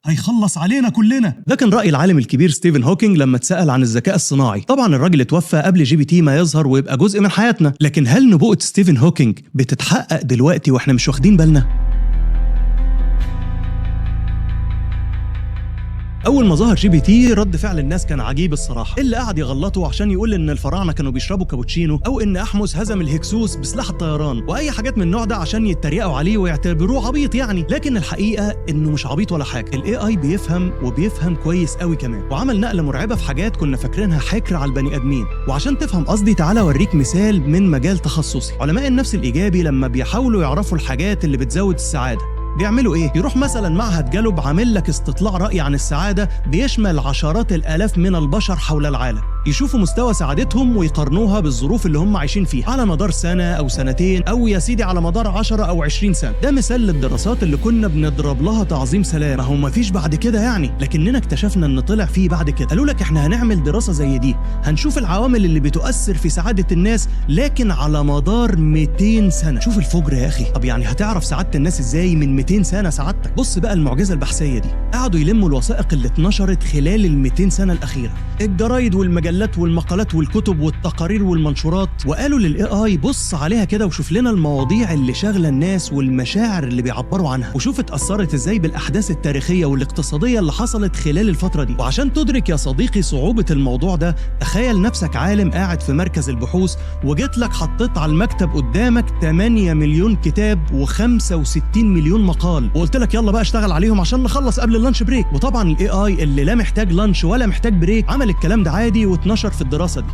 هيخلص علينا كلنا. ده كان رأي العالم الكبير ستيفن هوكينج لما اتسأل عن الذكاء الصناعي. طبعا الراجل اتوفى قبل جي بي تي ما يظهر ويبقى جزء من حياتنا، لكن هل نبوءة ستيفن هوكينج بتتحقق دلوقتي واحنا مش واخدين بالنا؟ أول ما ظهر جي بي تي رد فعل الناس كان عجيب الصراحة. اللي قعد يغلطوا عشان يقول إن الفراعنة كانوا بيشربوا كابوتشينو، أو إن أحمس هزم الهكسوس بسلاح الطيران، وأي حاجات من النوع ده عشان يتريقوا عليه ويعتبروه عبيط يعني. لكن الحقيقة إنه مش عبيط ولا حاجة. الاي اي بيفهم وبيفهم كويس قوي كمان، وعمل نقلة مرعبة في حاجات كنا فاكرينها حكر على البني آدمين. وعشان تفهم قصدي تعالى أوريك مثال من مجال تخصصي. علماء النفس الإيجابي لما بيحاولوا يعرفوا الحاجات اللي بتزود السعادة بيعملوا ايه؟ يروح مثلا معهد جالوب عامل لك استطلاع رأي عن السعادة بيشمل عشرات الآلاف من البشر حول العالم، يشوفوا مستوى سعادتهم ويقارنوها بالظروف اللي هم عايشين فيها على مدار سنة أو سنتين أو يا سيدي على مدار 10 أو 20 سنة. ده مثال للدراسات اللي كنا بنضرب لها تعظيم سلام. ما هو مفيش بعد كده يعني، لكننا اكتشفنا ان طلع فيه بعد كده. قالوا لك احنا هنعمل دراسة زي دي، هنشوف العوامل اللي بتؤثر في سعادة الناس لكن على مدار 200 سنة. شوف الفجر يا أخي. طب يعني هتعرف سعادة الناس ازاي من 200 سنة سعادتك؟ بص بقى المعجزة البحثية دي. قعدوا يلموا الوثائق اللي اتنشرت خلال ال 200 سنة الأخيرة، الجرايد والمجلات والمقالات والكتب والتقارير والمنشورات، وقالوا للاي اي بص عليها كده وشوف لنا المواضيع اللي شاغله الناس والمشاعر اللي بيعبروا عنها، وشوف اتاثرت ازاي بالاحداث التاريخيه والاقتصاديه اللي حصلت خلال الفتره دي. وعشان تدرك يا صديقي صعوبه الموضوع ده، تخيل نفسك عالم قاعد في مركز البحوث وجيت لك حطيت على المكتب قدامك 8 مليون كتاب و65 مليون مقال، وقلت لك يلا بقى اشتغل عليهم عشان نخلص قبل اللانش بريك. وطبعا الاي اي اللي لا محتاج لانش ولا محتاج بريك عمل الكلام ده عادي واتنشر في الدراسة دي.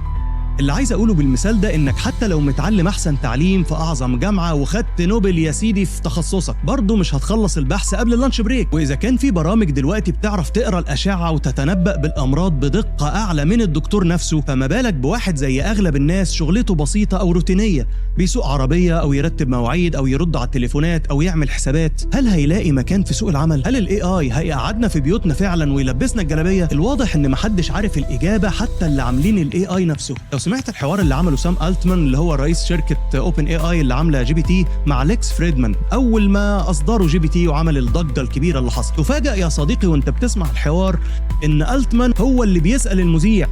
اللي عايز أقوله بالمثال ده إنك حتى لو متعلم أحسن تعليم في أعظم جامعة وخدت نوبل يا سيدي في تخصصك، برضه مش هتخلص البحث قبل اللانش بريك. وإذا كان في برامج دلوقتي بتعرف تقرأ الأشعة وتتنبأ بالأمراض بدقة أعلى من الدكتور نفسه، فما بالك بواحد زي أغلب الناس شغلته بسيطة أو روتينية، بيسوق عربية أو يرتب مواعيد أو يرد على التليفونات أو يعمل حسابات. هل هيلاقي مكان في سوق العمل؟ هل الاي اي هيقعدنا في بيوتنا فعلا ويلبسنا الجلابية؟ الواضح إن محدش عارف الإجابة حتى اللي عاملين الاي اي نفسه. لو سمعت الحوار اللي عمله سام ألتمان اللي هو رئيس شركة اوبن اي اي اللي عامله جي بي تي مع ليكس فريدمان أول ما أصدروا جي بي تي وعمل الضجة الكبيرة اللي حصلت، تفاجأ يا صديقي وأنت بتسمع الحوار إن ألتمان هو اللي بيسأل المذيع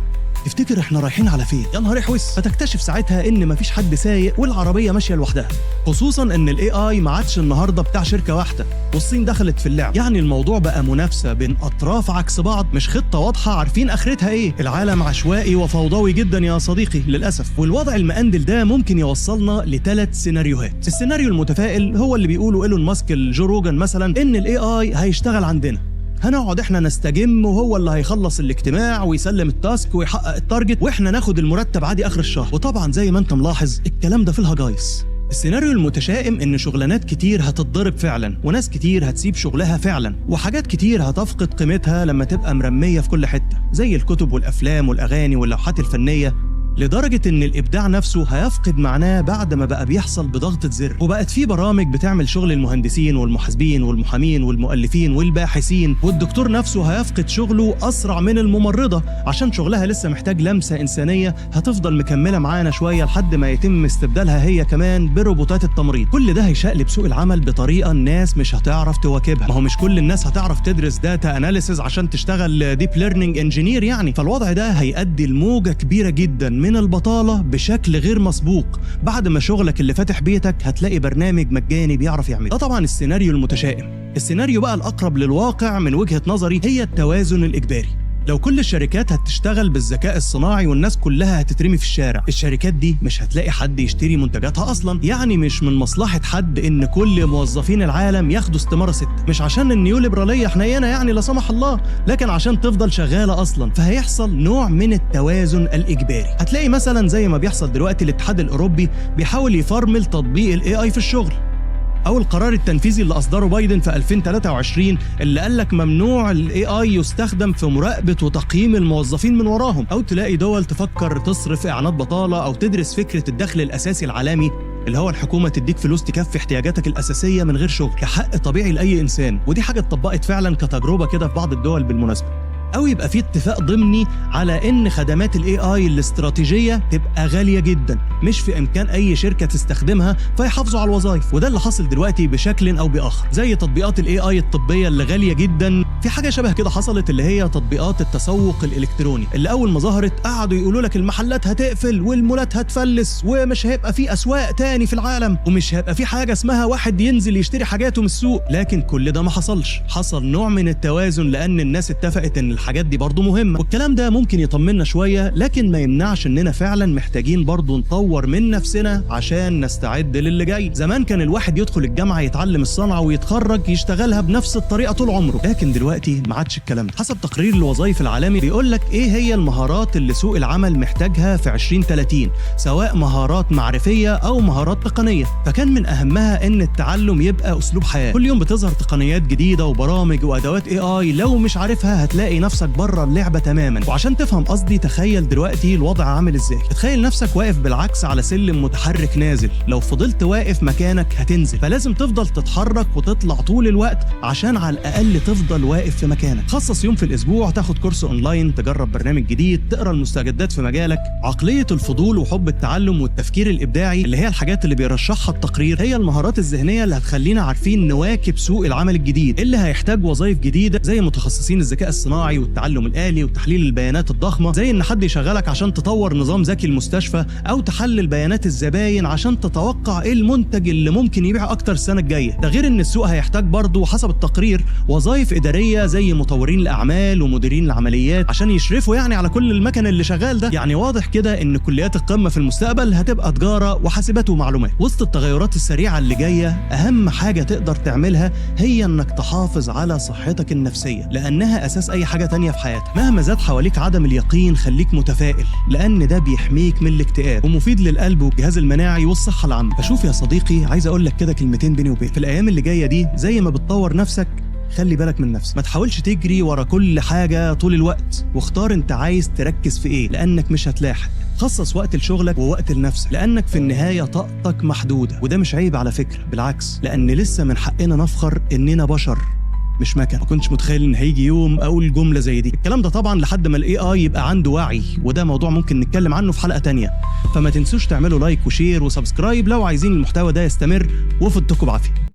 تفتكر احنا رايحين على فين؟ يا نهار احوس. فتكتشف ساعتها ان مفيش حد سايق والعربيه ماشيه لوحدها، خصوصا ان الاي اي ما عادش النهارده بتاع شركه واحده والصين دخلت في اللعب. يعني الموضوع بقى منافسه بين اطراف عكس بعض، مش خطه واضحه عارفين اخرتها ايه. العالم عشوائي وفوضوي جدا يا صديقي للاسف، والوضع المقندل ده ممكن يوصلنا ل3 سيناريوهات. السيناريو المتفائل هو اللي بيقوله ايلون ماسك لجو روجان مثلا، ان الاي اي هيشتغل عندنا، هنقعد احنا نستجم وهو اللي هيخلص الاجتماع ويسلم التاسك ويحقق التارجت واحنا ناخد المرتب عادي اخر الشهر. وطبعا زي ما انت ملاحظ الكلام ده في الهجايس. السيناريو المتشائم ان شغلانات كتير هتتضرب فعلا، وناس كتير هتسيب شغلها فعلا، وحاجات كتير هتفقد قيمتها لما تبقى مرمية في كل حتة، زي الكتب والافلام والاغاني واللوحات الفنية، لدرجة إن الإبداع نفسه هيفقد معناه بعد ما بقى بيحصل بضغطة زر. وبقت في برامج بتعمل شغل المهندسين والمحاسبين والمحامين والمؤلفين والباحثين، والدكتور نفسه هيفقد شغله أسرع من الممرضة عشان شغلها لسه محتاج لمسة إنسانية هتفضل مكملة معانا شوية لحد ما يتم استبدالها هي كمان بروبوتات التمريض. كل ده هيشقلب سوق العمل بطريقة الناس مش هتعرف تواكبها. ما هو مش كل الناس هتعرف تدرس داتا أناليسز عشان تشتغل ديب ليرنينج انجينير يعني. فالوضع ده هيؤدي لموجة كبيرة جدا من البطالة بشكل غير مسبوق. بعد ما شغلك اللي فاتح بيتك هتلاقي برنامج مجاني بيعرف يعمل. ده طبعا السيناريو المتشائم. السيناريو بقى الأقرب للواقع من وجهة نظري هي التوازن الإجباري. لو كل الشركات هتشتغل بالذكاء الصناعي والناس كلها هتترمي في الشارع، الشركات دي مش هتلاقي حد يشتري منتجاتها أصلا. يعني مش من مصلحة حد إن كل موظفين العالم ياخدوا استمارة 6، مش عشان النيوليبرالية حنينة يعني لا سمح الله، لكن عشان تفضل شغالة أصلا. فهيحصل نوع من التوازن الإجباري. هتلاقي مثلا زي ما بيحصل دلوقتي الاتحاد الأوروبي بيحاول يفرمل تطبيق الاي اي في الشغل، أو القرار التنفيذي اللي أصدره بايدن في 2023 اللي قال لك ممنوع الاي اي يستخدم في مراقبة وتقييم الموظفين من وراهم. أو تلاقي دول تفكر تصرف إعانات بطالة أو تدرس فكرة الدخل الأساسي العالمي اللي هو الحكومة تديك فلوس تكفي احتياجاتك الأساسية من غير شغل كحق طبيعي لأي إنسان. ودي حاجة اتطبقت فعلا كتجربة كده في بعض الدول بالمناسبة. او يبقى في اتفاق ضمني على ان خدمات الاي اي الاستراتيجيه تبقى غاليه جدا، مش في امكان اي شركه تستخدمها فيحافظوا على الوظائف. وده اللي حاصل دلوقتي بشكل او باخر، زي تطبيقات الاي اي الطبيه اللي غاليه جدا. في حاجه شبه كده حصلت اللي هي تطبيقات التسوق الالكتروني، اللي اول ما ظهرت قعدوا يقولوا لك المحلات هتقفل والمولات هتفلس ومش هيبقى في اسواق تاني في العالم ومش هيبقى في حاجه اسمها واحد ينزل يشتري حاجاته من السوق. لكن كل ده ما حصلش، حصل نوع من التوازن لان الناس اتفقت ان الحاجات دي برضو مهمه، والكلام ده ممكن يطمنا شويه، لكن ما يمنعش اننا فعلا محتاجين برضو نطور من نفسنا عشان نستعد للي جاي. زمان كان الواحد يدخل الجامعه يتعلم الصنعه ويتخرج يشتغلها بنفس الطريقه طول عمره، لكن دلوقتي ما عادش الكلام ده. حسب تقرير الوظائف العالمي بيقول لك ايه هي المهارات اللي سوق العمل محتاجها في 2030، سواء مهارات معرفيه او مهارات تقنيه. فكان من اهمها ان التعلم يبقى اسلوب حياه، كل يوم بتظهر تقنيات جديده وبرامج وادوات اي اي، لو مش عارفها هتلاقي نفسك بره اللعبه تماما. وعشان تفهم قصدي تخيل دلوقتي الوضع عامل ازاي. تخيل نفسك واقف بالعكس على سلم متحرك نازل، لو فضلت واقف مكانك هتنزل، فلازم تفضل تتحرك وتطلع طول الوقت عشان على الاقل تفضل واقف في مكانك. خصص يوم في الاسبوع تاخد كورس اونلاين، تجرب برنامج جديد، تقرا المستجدات في مجالك. عقليه الفضول وحب التعلم والتفكير الابداعي اللي هي الحاجات اللي بيرشحها التقرير هي المهارات الذهنيه اللي هتخلينا عارفين نواكب سوق العمل الجديد اللي هيحتاج وظائف جديده، زي متخصصين الذكاء الصناعي والتعلم الآلي وتحليل البيانات الضخمه، زي ان حد يشغلك عشان تطور نظام ذكي المستشفى او تحلل بيانات الزباين عشان تتوقع ايه المنتج اللي ممكن يبيع اكتر السنه الجايه. ده غير ان السوق هيحتاج برضه حسب التقرير وظائف اداريه زي مطورين الاعمال ومديرين العمليات عشان يشرفوا يعني على كل المكن اللي شغال ده. يعني واضح كده ان كليات القمه في المستقبل هتبقى تجاره وحاسبات ومعلومات. وسط التغيرات السريعه اللي جايه، اهم حاجه تقدر تعملها هي انك تحافظ على صحتك النفسيه، لانها اساس اي حاجه تانية في حياتك. مهما زاد حواليك عدم اليقين خليك متفائل، لان ده بيحميك من الاكتئاب ومفيد للقلب والجهاز المناعي والصحه العامه. فشوف يا صديقي، عايز اقول لك كده كلمتين بيني وبينك، في الايام اللي جايه دي زي ما بتطور نفسك خلي بالك من نفسك، ما تحاولش تجري ورا كل حاجه طول الوقت، واختار انت عايز تركز في ايه، لانك مش هتلاحق. خصص وقت لشغلك ووقت لنفسك، لانك في النهايه طاقتك محدوده، وده مش عيب على فكره، بالعكس، لان لسه من حقنا نفخر اننا بشر مش مكن. ما كنتش متخيل ان هيجي يوم اقول جمله زي دي. الكلام ده طبعا لحد ما الاي اي يبقى عنده وعي، وده موضوع ممكن نتكلم عنه في حلقه تانية. فما تنسوش تعملوا لايك وشير وسبسكرايب لو عايزين المحتوى ده يستمر، وفدتكم بعافيه.